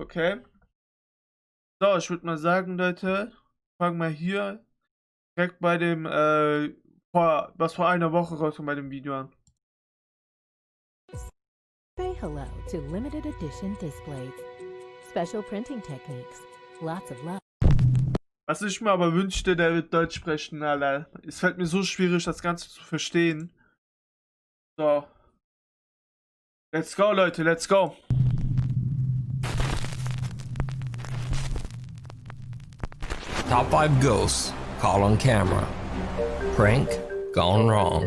okay. So, ich würde mal sagen, Leute, fangen wir hier direkt bei dem, was vor einer Woche rauskam bei dem Video an. Say hello to limited edition displays. Special printing techniques. Lots of love. Was ich mir aber wünschte, der wird Deutsch sprechen, Alter. Es fällt mir so schwierig, das Ganze zu verstehen. So. Let's go, Leute, let's go. Top 5 ghosts caught on camera. Prank gone wrong.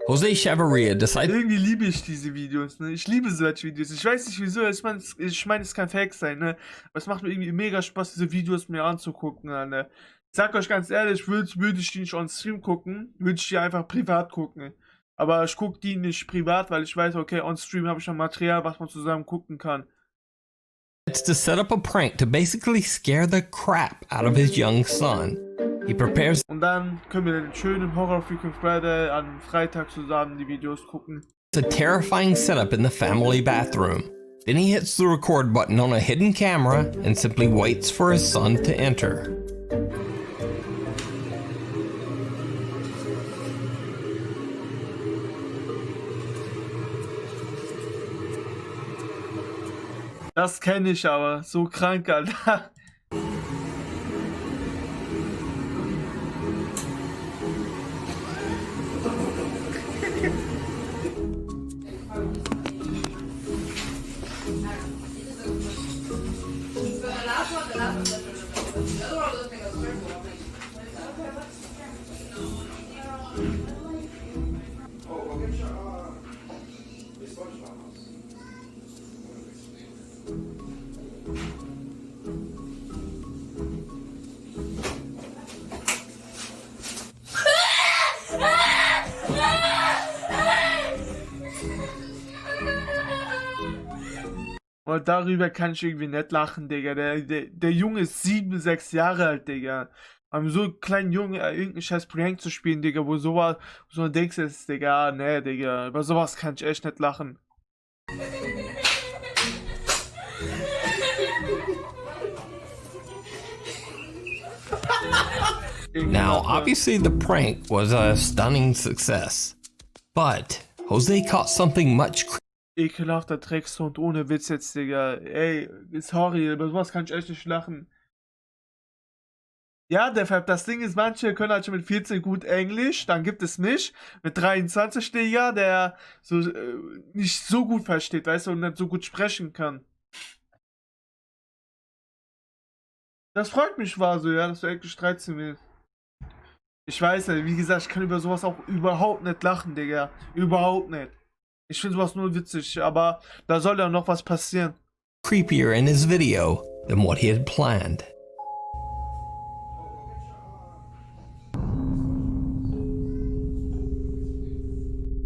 Jose Alperraaa decided. Irgendwie liebe ich diese Videos, ne? Ich liebe solche Videos. Ich weiß nicht wieso, ich meine, es kann Fake sein, ne? Aber es macht mir irgendwie mega Spaß, diese Videos mir anzugucken, ne? Ich sag euch ganz ehrlich, würde ich die nicht on Stream gucken, würde ich die einfach privat gucken. Aber ich gucke die nicht privat, weil ich weiß, okay, on Stream habe ich ein Material, was man zusammen gucken kann. To set up a prank to basically scare the crap out of his young son. He prepares. Und dann können wir den schönen Horror Freaking Friday am Freitag zusammen die Videos gucken. It's a terrifying setup in the family bathroom. Then he hits the record button on a hidden camera and simply waits for his son to enter. Das kenne ich aber, so krank, Alter. Und darüber kann ich irgendwie nicht lachen, Digga. Der Junge ist 7, 6 Jahre alt, Digga. Einem so kleinen Jungen irgendeinen scheiß Prank zu spielen, Digga, wo sowas, so denkst du jetzt, Digga, nee, Digga, über sowas kann ich echt nicht lachen. Now, obviously the prank was a stunning success, but Jose caught something much Ekelhafter Dreckshund, ohne Witz jetzt, Digga. Ey, sorry, über sowas kann ich echt nicht lachen. Ja, das Ding ist, manche können halt schon mit 14 gut Englisch, dann gibt es mich mit 23, Digga, der so nicht so gut versteht, weißt du, und nicht so gut sprechen kann. Das freut mich war so, ja, dass du eigentlich 13 bist. Ich weiß nicht, wie gesagt, ich kann über sowas auch überhaupt nicht lachen, Digga. Überhaupt nicht. Ich finde sowas nur witzig, aber da soll ja noch was passieren. Creepier in his video than what he had planned.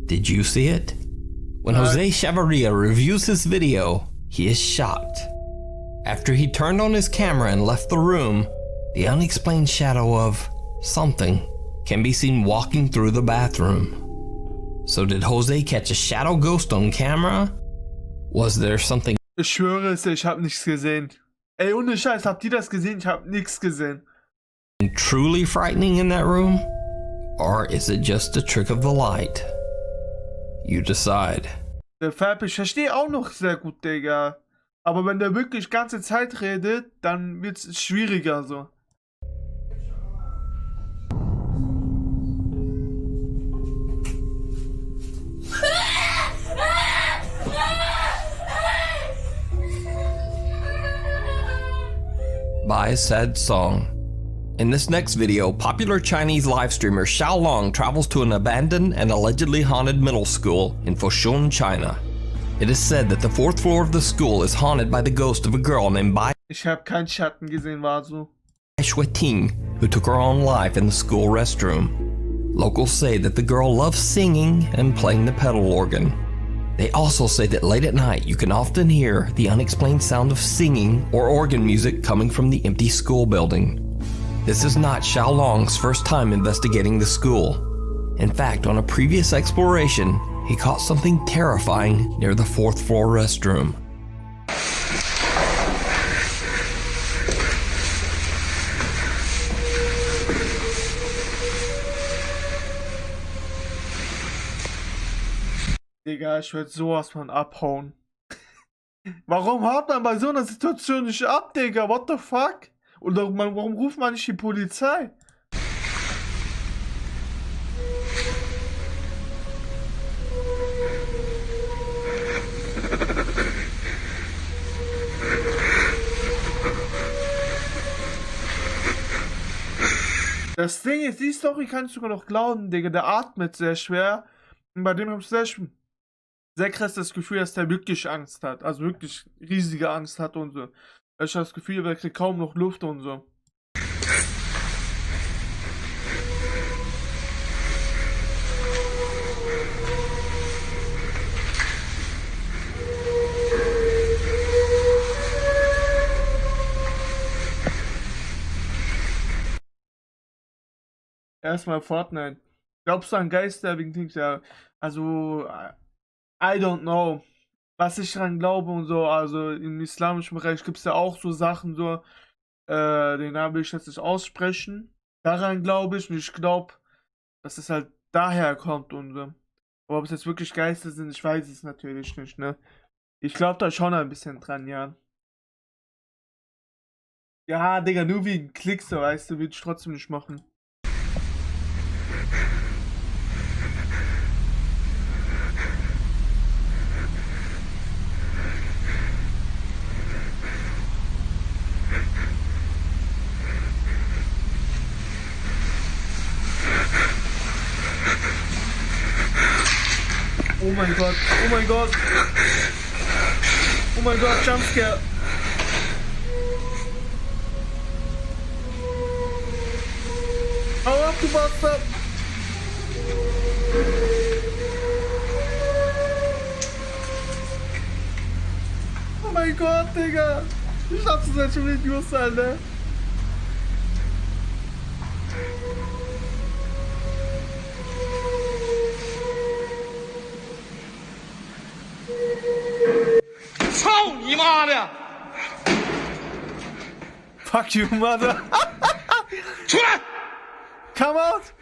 Did you see it? When Jose Alperraaa reviews his video, he is shocked. After he turned on his camera and left the room, the unexplained shadow of something can be seen walking through the bathroom. So did Jose catch a shadow ghost on camera? Was there something? Ich schwöre es, ich habe nichts gesehen. Ey, ohne Scheiß, habt ihr das gesehen? Ich habe nichts gesehen. Truly frightening in that room? Or is it just a trick of the light? You decide. Der Fab, ich verstehe auch noch sehr gut, Digga. Aber wenn der wirklich ganze Zeit redet, dann wird es schwieriger so. By a sad song. In this next video, popular Chinese live streamer Xiaolong travels to an abandoned and allegedly haunted middle school in Foshan, China. It is said that the 4th floor of the school is haunted by the ghost of a girl named Bai Ich habe keinen Schatten gesehen, war so. Ting, who took her own life in the school restroom. Locals say that the girl loves singing and playing the pedal organ. They also say that late at night you can often hear the unexplained sound of singing or organ music coming from the empty school building. This is not Xiaolong's first time investigating the school. In fact, on a previous exploration, he caught something terrifying near the 4th floor restroom. Digga, ich würde sowas von abhauen. Warum haut man bei so einer Situation nicht ab, Digga? What the fuck? Oder warum ruft man nicht die Polizei? Das Ding ist, die Story kann ich sogar noch glauben, Digga. Der atmet sehr schwer. Und bei dem habe ich sehr krass das Gefühl, dass der wirklich Angst hat. Also wirklich riesige Angst hat und so. Ich habe das Gefühl, er kriegt kaum noch Luft und so. Erstmal Fortnite. Glaubst du an Geister wegen Dings? Ja, also, I don't know. Was ich dran glaube und so, also im islamischen Bereich gibt es ja auch so Sachen, so, den Namen will ich jetzt nicht aussprechen. Daran glaube ich und ich glaube, dass es halt daher kommt und so. Aber ob es jetzt wirklich Geister sind, ich weiß es natürlich nicht, ne? Ich glaube da schon ein bisschen dran, ja. Ja, Digga, nur wegen Klicks, so, weißt du, würde ich trotzdem nicht machen. Oh mein Gott, oh mein Gott. Oh mein Gott, Jumpscare. Hau ab, du Bastard. Oh mein Gott, Digga. Ich schaff's jetzt schon Videos, Alter. Fuck you, mother. Come out.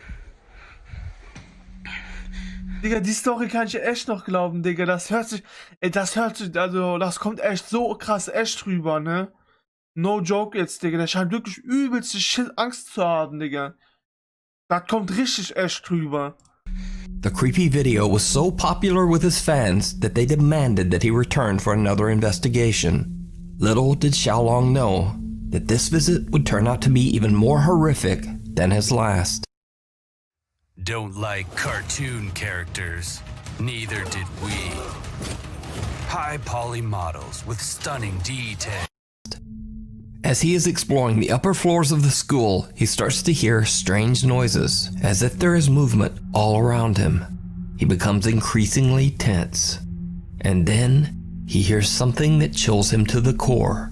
Digga, die Story kann ich echt noch glauben, Digga. Das hört sich, also, das kommt echt so krass echt rüber, ne? No joke jetzt, Digga. Der scheint wirklich übelste Shit Angst zu haben, Digga. Das kommt richtig echt rüber. The creepy video was so popular with his fans that they demanded that he return for another investigation. Little did Xiaolong know that this visit would turn out to be even more horrific than his last. Don't like cartoon characters. Neither did we. High poly models with stunning detail. As he is exploring the upper floors of the school, he starts to hear strange noises, as if there is movement all around him. He becomes increasingly tense. And then, he hears something that chills him to the core.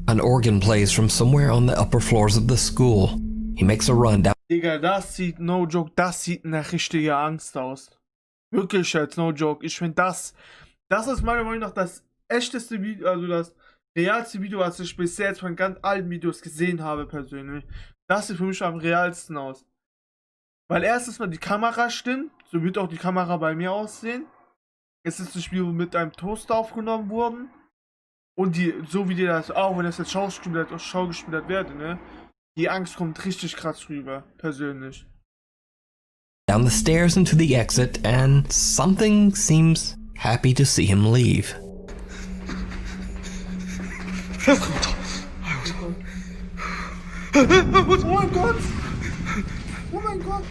An organ plays from somewhere on the upper floors of the school. He makes a run down. Digga, das sieht, no joke, das sieht nach richtiger Angst aus. Wirklich jetzt, no joke. Ich finde das ist meiner Meinung nach das echteste Video, also das realste Video, was ich bisher jetzt von ganz alten Videos gesehen habe, persönlich. Das sieht für mich am realsten aus. Weil erstens mal die Kamera stimmt, so wird auch die Kamera bei mir aussehen. Es ist ein Spiel, mit einem Toaster aufgenommen worden. Und so wie die das, auch wenn das jetzt schaugespielt wird, ne? Die Angst kommt richtig krass rüber, persönlich. Down the stairs into the exit, and something seems happy to see him leave. Oh mein Gott! Oh mein Gott!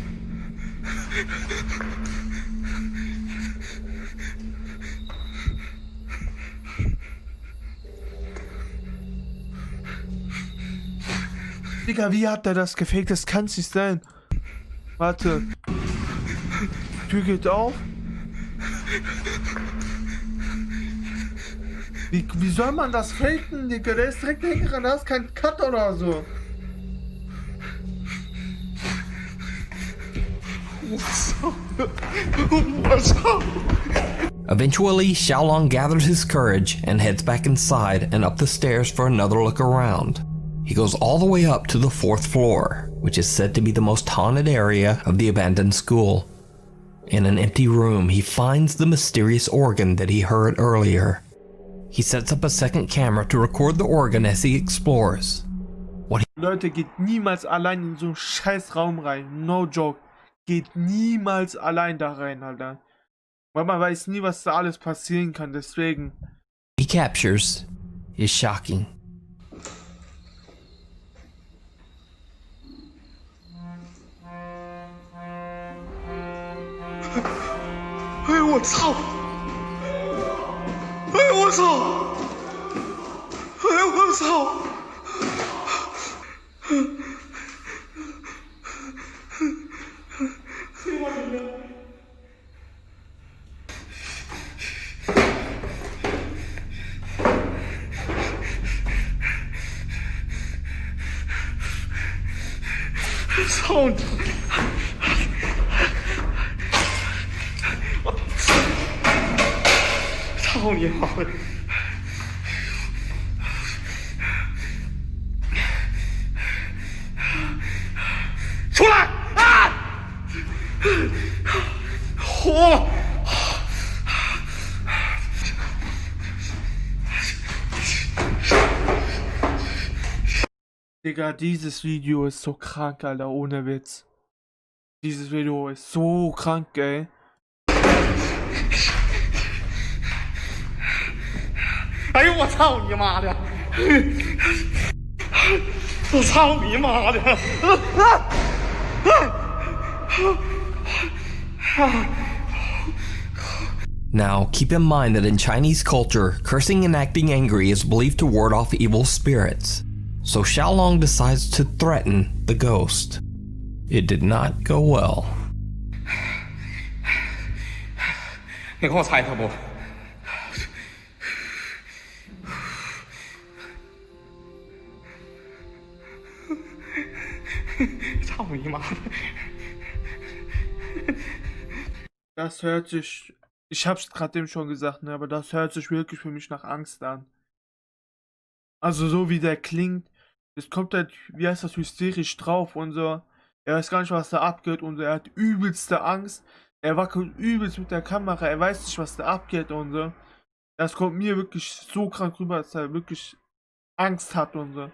Digga, wie hat der das gefaked? Das kann's nicht sein. Warte. Tür geht auf. Wie soll man das faken, Digga? Der ist direkt hingerannt, da ist kein Cut oder so. Eventually, Xiaolong gathers his courage and heads back inside and up the stairs for another look around. He goes all the way up to the 4th floor, which is said to be the most haunted area of the abandoned school. In an empty room, he finds the mysterious organ that he heard earlier. He sets up a second camera to record the organ as he explores. Leute, geht niemals allein in so einen scheiß Raum rein. No joke. Geht niemals allein da rein, Alter. Weil man weiß nie, was da alles passieren kann, deswegen. He captures is shocking. Hey, what's up? Hey, what's up? Hey, what's up? 操你！我操你妈的！出来！啊！火！ Digga, dieses Video ist so krank, Alter, ohne Witz. Dieses Video ist so krank, ey. Ey, 我操你妈的！我操你妈的！ Now, keep in mind that in Chinese culture, cursing and acting angry is believed to ward off evil spirits. So Xiaolong decides to threaten the ghost. It did not go well. 你给我擦一擦不？操你妈的！ Das hört sich, ich hab's gerade eben schon gesagt, ne, aber das hört sich wirklich für mich nach Angst an. Also so wie der klingt, das kommt halt, wie heißt das, hysterisch drauf und so. Er weiß gar nicht, was da abgeht und so. Er hat übelste Angst. Er wackelt übelst mit der Kamera, er weiß nicht, was da abgeht und so. Das kommt mir wirklich so krank rüber, dass er wirklich Angst hat und so.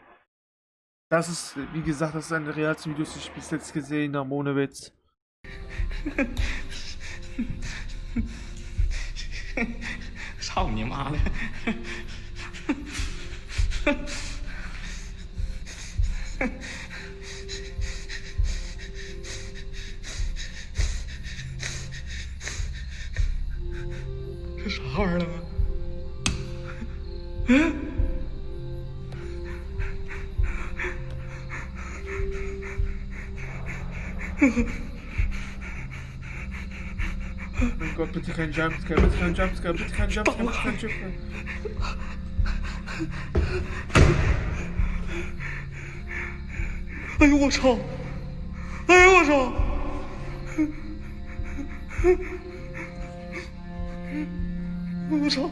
Das ist, wie gesagt, das ist eine der realsten Videos, die ich bis jetzt gesehen habe, ohne Witz. Schau dir mal. 这啥玩意儿了？Mein Gott, bitte kein Jumpscare, bitte kein Jumpscare, bitte kein Jumpscare, bitte kein Jumpscare. 哎呦我操！哎呦我操！我操！我操！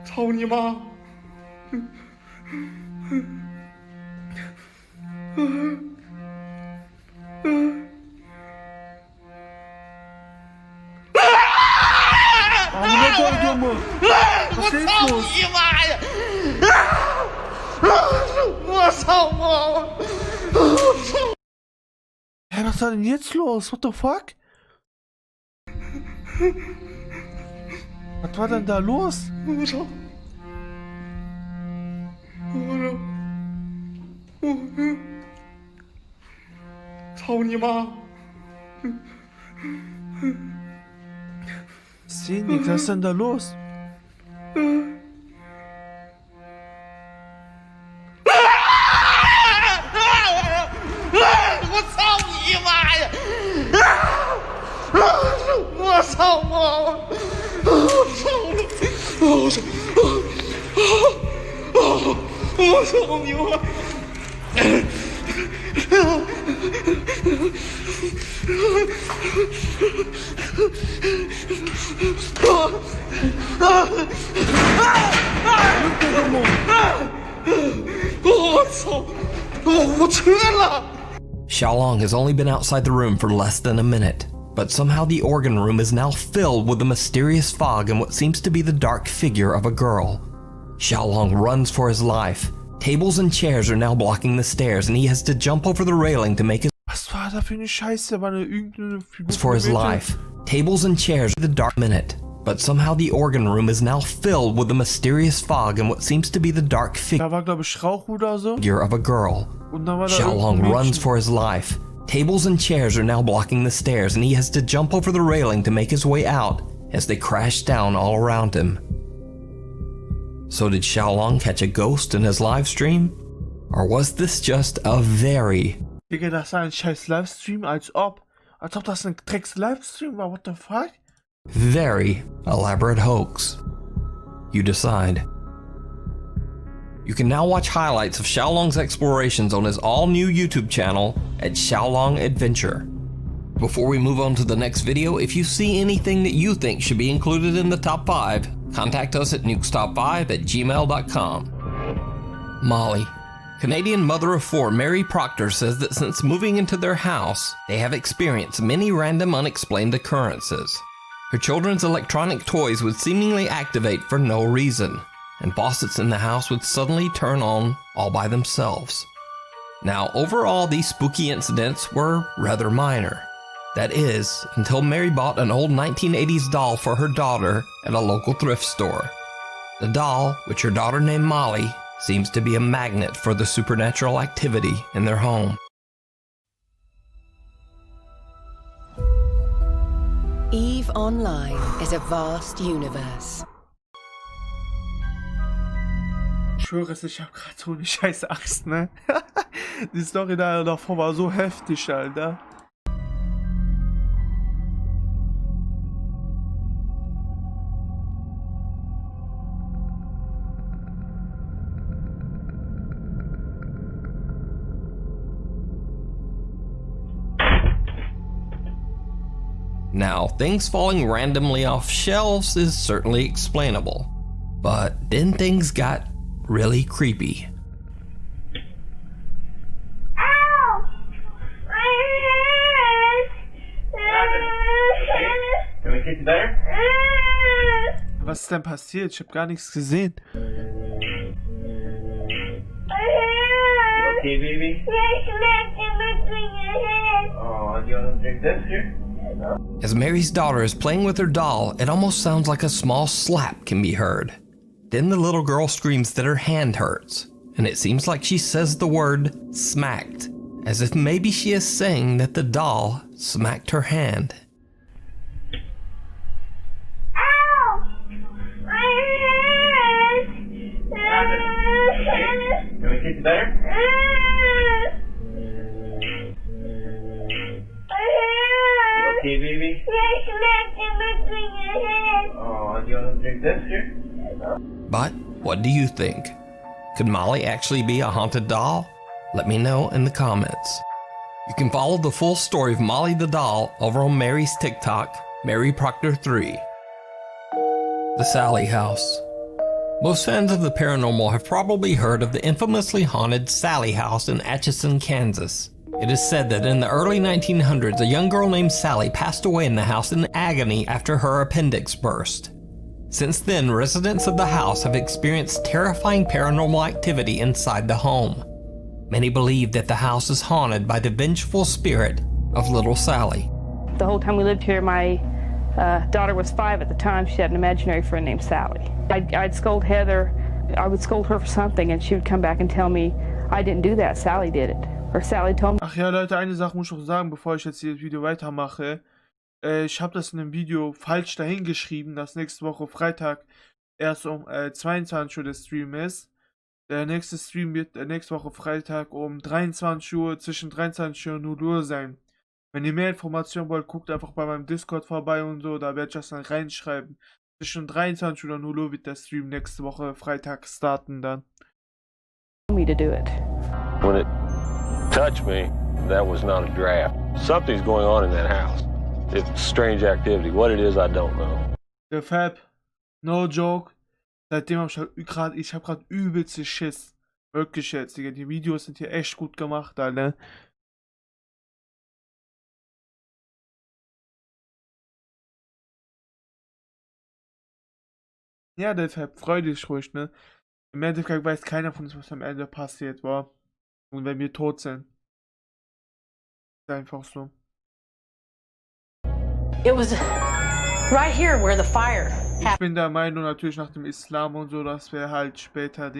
操你妈！我操你妈呀！我操我！Hä, was war denn jetzt los? What the fuck? Was war denn da los? Ich seh nichts, was ist denn da los? Xiaolong has only been outside the room for less than a minute, but somehow the organ room is now filled with a mysterious fog and what seems to be the dark figure of a girl. Xiaolong runs for his life. Tables and chairs are now blocking the stairs and he has to jump over the railing to make his Was war da für eine Scheiße? War eine irgendeine Figur for his life. Tables and chairs the dark minute, but somehow the organ room is now filled with a mysterious fog and what seems to be the dark Da war, glaube ich, Rauch oder so. figure of a girl. Und dann war da Xiaolong irgendein runs Mädchen. for his life. Tables and chairs are now blocking the stairs and he has to jump over the railing to make his way out as they crash down all around him. So did Xiaolong catch a ghost in his live stream? Or was this just a very Digga, das war ein scheiß Livestream, als ob das ein Drecks-Livestream war, what the fuck? very elaborate hoax? You decide. You can now watch highlights of Xiaolong's explorations on his all-new YouTube channel at Xiaolong Adventure. Before we move on to the next video, if you see anything that you think should be included in the top 5, contact us at nukestop5@gmail.com. Molly. Canadian mother of 4 Mary Proctor says that since moving into their house, they have experienced many random unexplained occurrences. Her children's electronic toys would seemingly activate for no reason, and faucets in the house would suddenly turn on all by themselves. Now, overall, these spooky incidents were rather minor. That is, until Mary bought an old 1980s doll for her daughter at a local thrift store. The doll, which her daughter named Molly, seems to be a magnet for the supernatural activity in their home. EVE Online is a vast universe. Ich schwöre es, ich hab grad so eine scheiß Angst, ne? Die Story da davor war so heftig, Alter. Now, things falling randomly off shelves is certainly explainable, but then things got really creepy. Can we get you better? Was ist denn passiert? Ich hab gar nichts gesehen. Okay, baby? Oh, do you want to drink this here? As Mary's daughter is playing with her doll, it almost sounds like a small slap can be heard. Then the little girl screams that her hand hurts, and it seems like she says the word smacked, as if maybe she is saying that the doll smacked her hand. Can we get you better? Okay, baby? Oh, do you want to drink this here? But what do you think? Could Molly actually be a haunted doll? Let me know in the comments. You can follow the full story of Molly the doll over on Mary's TikTok, Mary Proctor 3. The Sally House. Most fans of the paranormal have probably heard of the infamously haunted Sally House in Atchison, Kansas. It is said that in the early 1900s, a young girl named Sally passed away in the house in agony after her appendix burst. Since then, residents of the house have experienced terrifying paranormal activity inside the home. Many believe that the house is haunted by the vengeful spirit of little Sally. The whole time we lived here, my daughter was 5 at the time. She had an imaginary friend named Sally. I'd scold Heather. I would scold her for something, and she would come back and tell me, I didn't do that, Sally did it. Or Sally told me. Ach ja, Leute, eine Sache muss ich noch sagen, bevor ich jetzt hier das Video weitermache. Ich habe das in dem Video falsch dahingeschrieben, dass nächste Woche Freitag erst um 22 Uhr der Stream ist. Der nächste Stream wird nächste Woche Freitag um 23 Uhr, zwischen 23 Uhr und 0 Uhr sein. Wenn ihr mehr Informationen wollt, guckt einfach bei meinem Discord vorbei und so, da werde ich das dann reinschreiben. Zwischen 23 Uhr und 0 Uhr wird der Stream nächste Woche Freitag starten dann. Me to do it. When it touch me, that was not a draft. Something's going on in that house. It's strange activity. What it is, I don't know. Der Fab, no joke. Seitdem hab ich hab grad übelste Schiss. Wirklich jetzt, Digga. Die Videos sind hier echt gut gemacht, Alter. Ja, der Fab, freu dich ruhig, ne? Im Endeffekt weiß keiner von uns, was am Ende passiert war. Und wenn wir tot sind. Ist einfach so. It was right here where the fire Ich bin der Meinung, natürlich nach dem Islam und so, dass wir halt später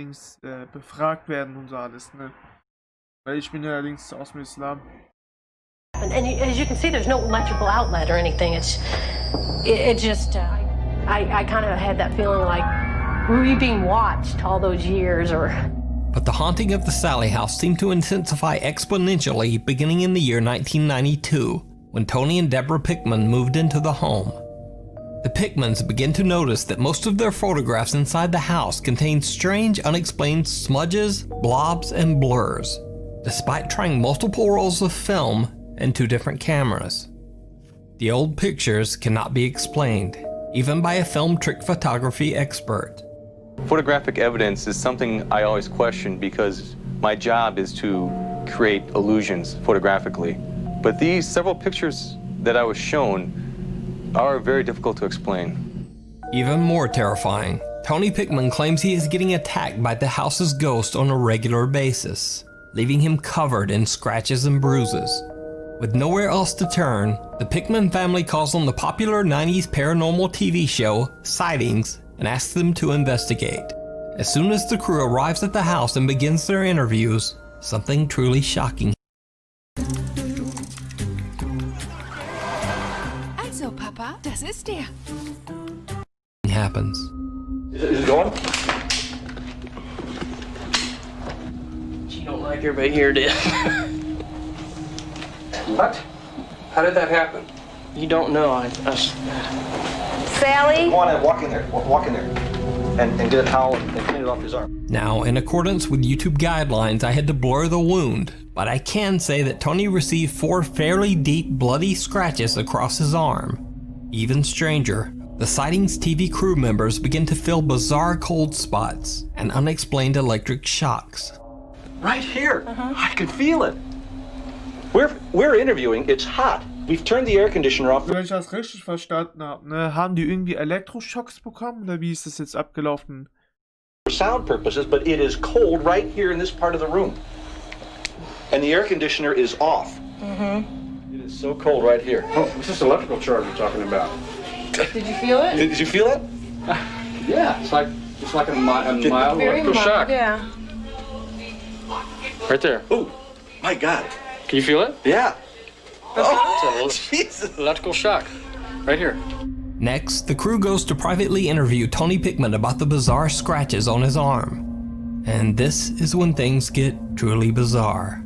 befragt werden und so alles, ne? Weil ich bin ja allerdings aus dem Islam. happened. And as you can see, there's no electrical outlet or anything. It just, I kind of had that feeling like, were we being watched all those years or... But the haunting of the Sally house seemed to intensify exponentially beginning in the year 1992, when Tony and Deborah Pickman moved into the home. The Pickmans began to notice that most of their photographs inside the house contained strange, unexplained smudges, blobs, and blurs, despite trying multiple rolls of film and 2 different cameras. The old pictures cannot be explained, even by a film trick photography expert. Photographic evidence is something I always question because my job is to create illusions photographically. But these several pictures that I was shown are very difficult to explain. Even more terrifying, Tony Pickman claims he is getting attacked by the house's ghost on a regular basis, leaving him covered in scratches and bruises. With nowhere else to turn, the Pickman family calls on the popular 90s paranormal TV show, Sightings, and asks them to investigate. As soon as the crew arrives at the house and begins their interviews, something truly shocking Also, Papa, das ist der. happens. Is it going? She don't like everybody here did. What? How did that happen? You don't know. Sally? Go on in, walk in there, and get a towel and clean it off his arm. Now, in accordance with YouTube guidelines, I had to blur the wound, but I can say that Tony received 4 fairly deep bloody scratches across his arm. Even stranger, the Sightings TV crew members begin to feel bizarre cold spots and unexplained electric shocks. Right here. I can feel it. We're interviewing. It's hot. We've turned the air conditioner off. Wenn ich das richtig verstanden habe, ne, haben die irgendwie Elektroschocks bekommen oder wie ist das jetzt abgelaufen? For sound purposes, but it is cold right here in this part of the room. And the air conditioner is off. It is so cold right here. Oh, it's just electrical charge we're talking about. Did you feel it? Did you feel it? Yeah, it's like a mild electrical shock. Yeah. Right there. Oh, my God. Can you feel it? Yeah. Oh, Jesus. electrical shock. Right here. Next, the crew goes to privately interview Tony Pickman about the bizarre scratches on his arm. And this is when things get truly bizarre.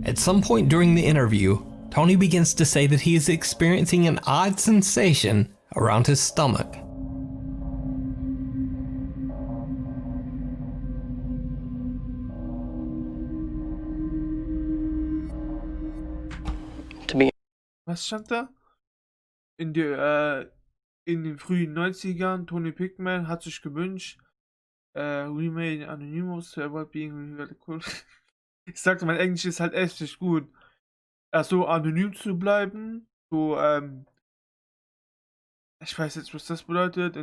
At some point during the interview, Tony begins to say that he is experiencing an odd sensation around his stomach. Was stand da? In den frühen 90ern, Tony Pickman hat sich gewünscht, Remain Anonymous to avoid being really cool. Ich sagte, mein Englisch ist halt echt nicht gut. So anonym zu bleiben, so, ich weiß jetzt, was das bedeutet.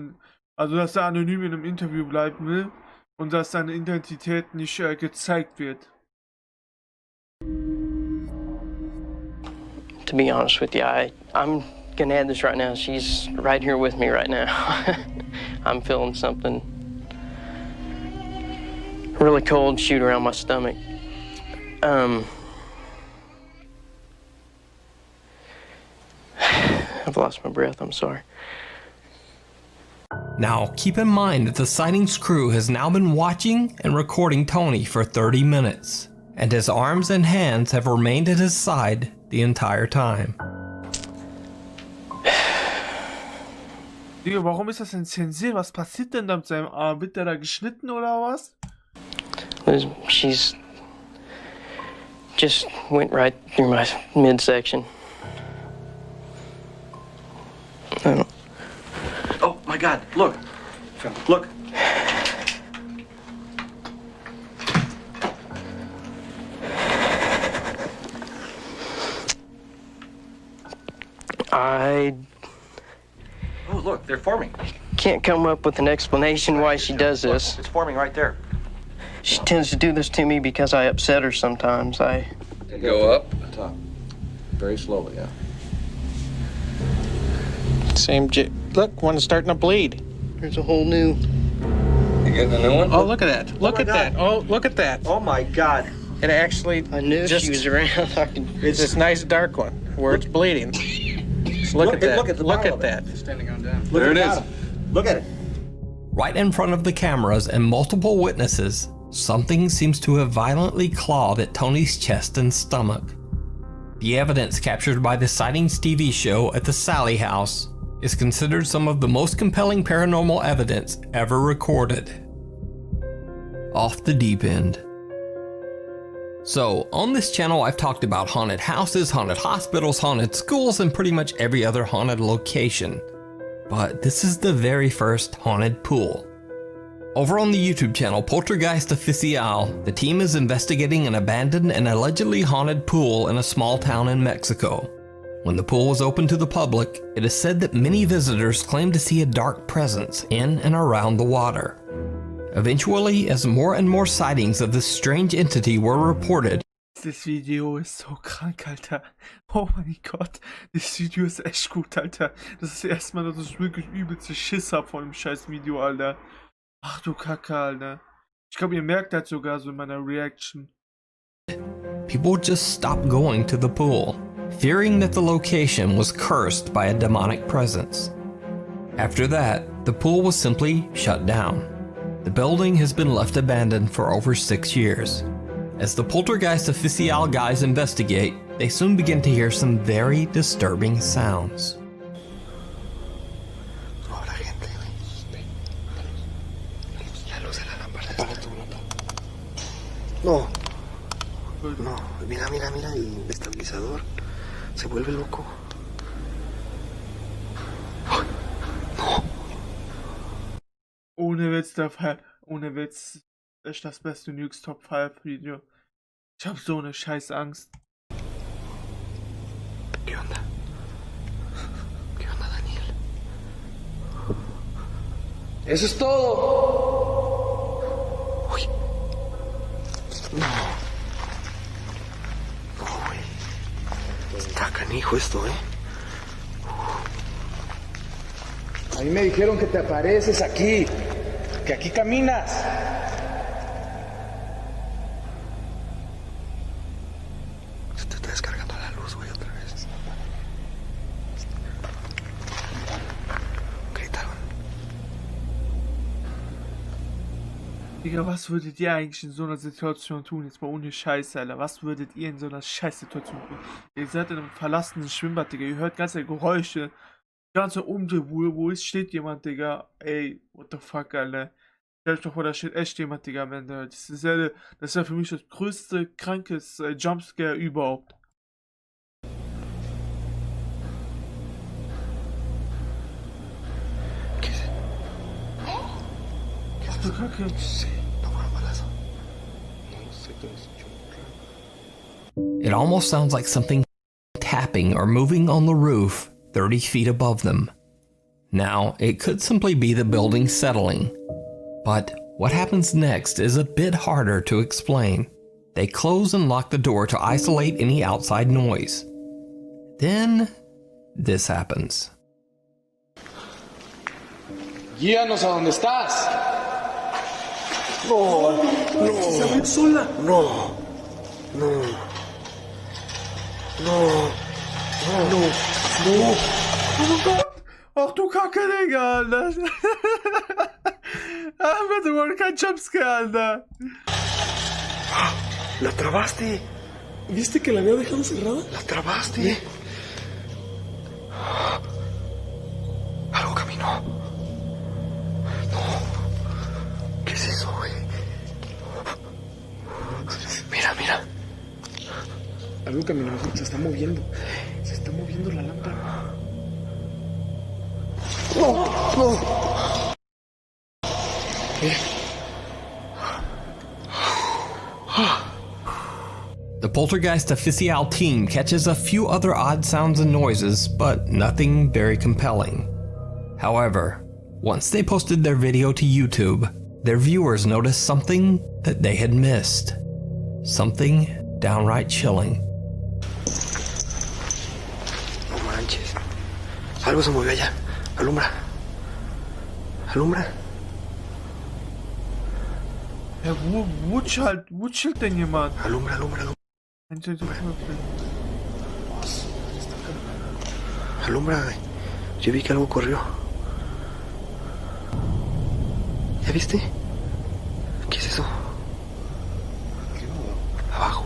Also, dass er anonym in einem Interview bleiben will und dass seine Identität nicht gezeigt wird. To be honest with you, I'm gonna add this right now. She's right here with me right now. I'm feeling something really cold shoot around my stomach. I've lost my breath, I'm sorry. Now, keep in mind that the Sightings crew has now been watching and recording Tony for 30 minutes, and his arms and hands have remained at his side the entire time. Digga, warum ist das denn zensiert? Was passiert denn da mit seinem Arm? Wird der da geschnitten oder was? She's just went right through my midsection. Oh my God! Look, look. I Oh, look, they're forming. can't come up with an explanation why she does this. Look, it's forming right there. She tends to do this to me because I upset her sometimes. Go up. Top. Very slowly, yeah. Look, one's starting to bleed. There's a whole new. You getting a new one? Oh, look at that. Look at that. Oh, look at that. Oh my God. It actually. I knew just, she was around. It's this nice dark one where it's bleeding. Look at that. Look at that. It's standing on down. There it is. Look at it. Right in front of the cameras and multiple witnesses, something seems to have violently clawed at Tony's chest and stomach. The evidence captured by the Sightings TV show at the Sally House is considered some of the most compelling paranormal evidence ever recorded. Off the deep end. So, on this channel I've talked about haunted houses, haunted hospitals, haunted schools, and pretty much every other haunted location. But this is the very first haunted pool. Over on the YouTube channel Poltergeist Oficial, the team is investigating an abandoned and allegedly haunted pool in a small town in Mexico. When the pool was open to the public, it is said that many visitors claimed to see a dark presence in and around the water. Eventually, as more and more sightings of this strange entity were reported, Das Video ist so krank, Alter. Oh mein Gott. Das Video ist echt gut, Alter. Das ist erstmal, dass ich wirklich übelste Schiss hab von dem scheiß Video, Alter. Ach du Kacke, Alter. Ich glaube, ihr merkt das sogar so in meiner Reaction. people just stopped going to the pool, fearing that the location was cursed by a demonic presence. After that, the pool was simply shut down. The building has been left abandoned for over 6 years. As the Poltergeist Oficial guys investigate, they soon begin to hear some very disturbing sounds. No, no, mira, mira, mira, el estabilizador se vuelve loco. No. Ohne Witz, der Fall. Ohne Witz. Echt das beste Nukes Top 5 Video. Ich hab so eine scheiß Angst. ¿Qué onda? ¿Qué onda, Daniel? Eso es todo. Uy. No. No, güey. Está canijo esto, A mí me dijeron que te apareces aquí, que aquí caminas. Se te está descargando la luz, güey, otra vez. Gritaron. Digga, was würdet ihr eigentlich in so einer Situation tun? Jetzt mal ohne Scheiße, Alter. Was würdet ihr in so einer Scheißsituation tun? Ihr seid in einem verlassenen Schwimmbad, Digga. Ihr hört ganze Geräusche. Ganze Umdreh, wo steht jemand, Digga? Ey, what the fuck, Alter. Stell dich doch vor, da steht echt jemand, Digga, am Ende. Das ist ja für mich das größte, krankes Jumpscare überhaupt. Ach du Kacke. It almost sounds like something tapping or moving on the roof 30 feet above them. Now, it could simply be the building settling, but what happens next is a bit harder to explain. They close and lock the door to isolate any outside noise. Then, this happens. Guíanos a donde estás. No, no, sola. No, no, no, no, no. Oh Gott! Ach du Kacke, Digga, Alter! Ah, bitte wohl kein Jumpscare, Alter! La trabaste. ¿Viste que la había dejado cerrada? La trabaste. Algo caminó. No. ¿Qué es eso, güey? Mira, mira. Algo caminó, se está moviendo. Se está moviendo la lámpara. ¡No! ¡No! The Poltergeist Official team catches a few other odd sounds and noises, but nothing very compelling. However, once they posted their video to YouTube, their viewers noticed something that they had missed. Something downright chilling. No manches. Algo se movió allá. Alumbra. Alumbra. Ja, wo chillt denn jemand? Alumbra, alumbra, alumbra. Alumbra, güey. Yo vi que algo corrió. ¿Ya viste? ¿Qué es eso? Abajo.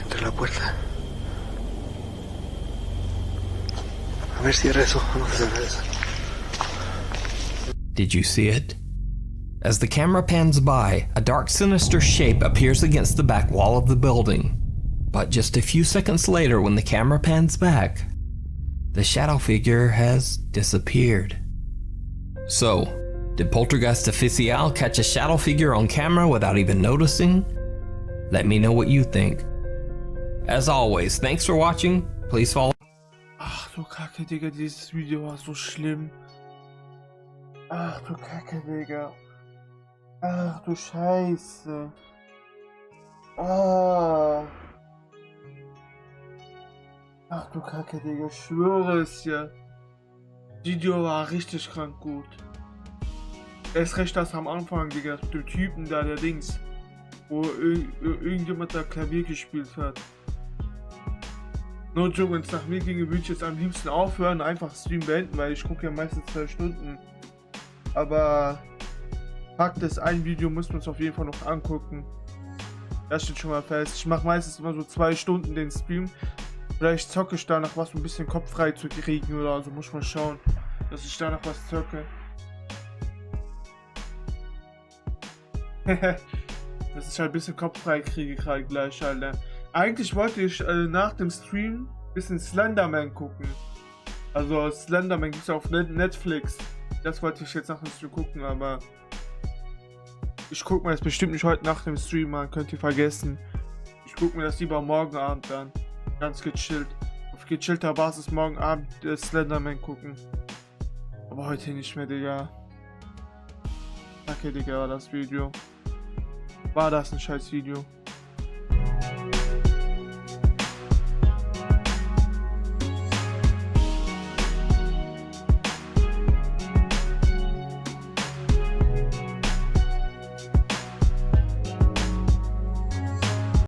Entre la puerta. A ver, cierra eso. Vamos a cerrar eso. Did you see it? As the camera pans by, a dark, sinister shape appears against the back wall of the building. But just a few seconds later, when the camera pans back, the shadow figure has disappeared. So, did Poltergeist Official catch a shadow figure on camera without even noticing? Let me know what you think. As always, thanks for watching. Please follow. Ach du Kacke, Digga, dieses Video war so schlimm. Ach du Kacke, Digga. Ach du Scheiße. Ah. Ach du Kacke, Digga, ich schwöre es ja. Video war richtig krank gut. Erst recht das am Anfang, Digga, der Typen da, der Dings. Wo irgendjemand da Klavier gespielt hat. No joke, wenn es nach mir ginge, würde ich jetzt am liebsten aufhören, einfach Stream beenden, weil ich gucke ja meistens 2 Stunden. Aber Fakt ist, ein Video muss man es auf jeden Fall noch angucken. Das steht schon mal fest. Ich mache meistens immer so 2 Stunden den Stream. Vielleicht zocke ich danach was, um ein bisschen Kopf frei zu kriegen oder so. Muss ich mal schauen, dass ich danach was zocke. Dass ich halt ein bisschen Kopf frei kriege gerade gleich, Alter. Eigentlich wollte ich nach dem Stream ein bisschen Slenderman gucken. Also Slenderman gibt es ja auf Netflix. Das wollte ich jetzt nach dem Stream gucken, aber ich gucke mir das bestimmt nicht heute nach dem Stream an, könnt ihr vergessen. Ich gucke mir das lieber morgen Abend an. Ganz gechillt. Auf gechillter Basis morgen Abend Slenderman gucken. Aber heute nicht mehr, Digga. Danke, Digga, war das Video. War das ein scheiß Video.